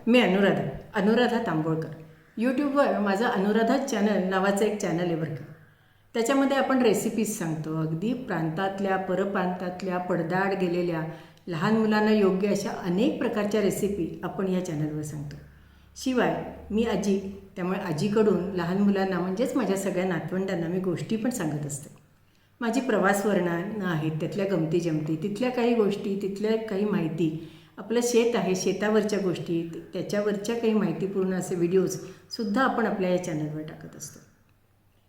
मी अनुराधा तांबोळकर. यूट्यूबवर माझं अनुराधा चॅनल नावाचं एक चॅनल आहे बरं का. त्याच्यामध्ये आपण रेसिपीज सांगतो, अगदी प्रांतातल्या परप्रांतातल्या पडद्याआड गेलेल्या लहान मुलांना योग्य अशा अनेक प्रकारच्या रेसिपी आपण या चॅनलवर सांगतो. शिवाय मी आजी, त्यामुळे आजीकडून लहान मुलांना म्हणजेच माझ्या सगळ्या नातवंडांना मी गोष्टी पण सांगत असते. माझी प्रवास वर्णनं आहेत, त्यातल्या गमती जमती, तिथल्या काही गोष्टी, तिथल्या काही माहिती, आपलं शेत आहे, शेतावरच्या गोष्टी, त्याच्यावरच्या काही माहितीपूर्ण असे व्हिडिओजसुद्धा आपण आपल्या या चॅनलवर टाकत असतो.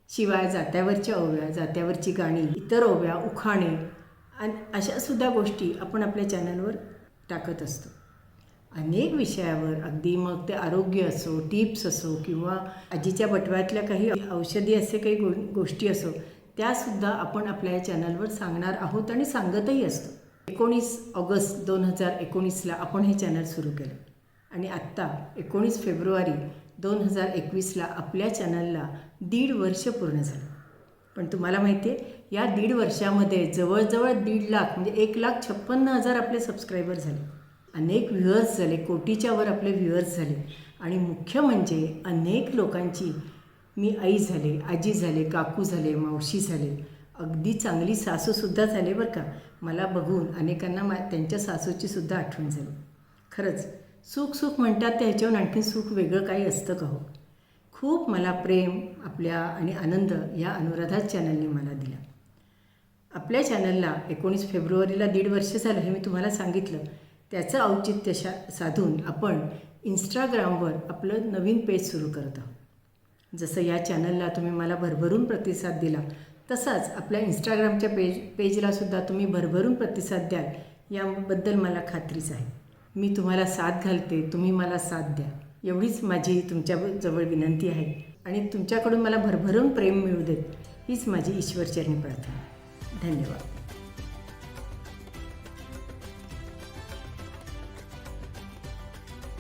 शिवाय जात्यावरच्या ओव्या, जात्यावरची गाणी, इतर ओव्या, उखाणे आणि अशासुद्धा गोष्टी आपण आपल्या चॅनलवर टाकत असतो. अनेक विषयावर, अगदी मग ते आरोग्य असो, टिप्स असो किंवा आजीच्या बटव्यातल्या काही औषधी असे काही गोष्टी असो, त्यासुद्धा आपण आपल्या या चॅनलवर सांगणार आहोत आणि सांगतही असतो. 19 ऑगस्ट 2019ला आपण हे चॅनल सुरू केलं आणि आत्ता 19 फेब्रुवारी 2021ला आपल्या चॅनलला 1.5 वर्ष पूर्ण झालं. पण तुम्हाला माहिती आहे, या 1.5 वर्षामध्ये जवळजवळ 1.5 लाख म्हणजे 1,56,000 आपले सबस्क्रायबर झाले, अनेक व्ह्युअर्स झाले, कोटीच्या वर आपले व्ह्युअर्स झाले आणि मुख्य म्हणजे अनेक लोकांची मी आई झाले, आजी झाले, काकू झाले, मावशी झाले, अगदी चांगली सासूसुद्धा झाले बरं का. मला बघून अनेकांना त्यांच्या सासूचीसुद्धा आठवण झाली. खरंच सुख म्हणतात त्या ह्याच्यावर आणखी सुख वेगळं काही असतं का हो. खूप मला प्रेम आपल्या आणि आनंद या अनुराधा चॅनलने मला दिला. आपल्या चॅनलला 19 फेब्रुवारीला 1.5 वर्ष झालं हे मी तुम्हाला सांगितलं. त्याचं औचित्य साधून आपण इंस्टाग्रामवर आपलं नवीन पेज सुरू करत आहोत. जसं या चॅनलला तुम्ही मला भरभरून प्रतिसाद दिला, तसाच आपल्या इंस्टाग्रामच्या पेजलासुद्धा तुम्ही भरभरून प्रतिसाद द्याल याबद्दल मला खात्रीच आहे. मी तुम्हाला साथ घालते, तुम्ही मला साथ द्या, एवढीच माझी तुमच्याजवळ विनंती आहे आणि तुमच्याकडून मला भरभरून प्रेम मिळू देत हीच माझी ईश्वरचरणी प्रार्थना. धन्यवाद.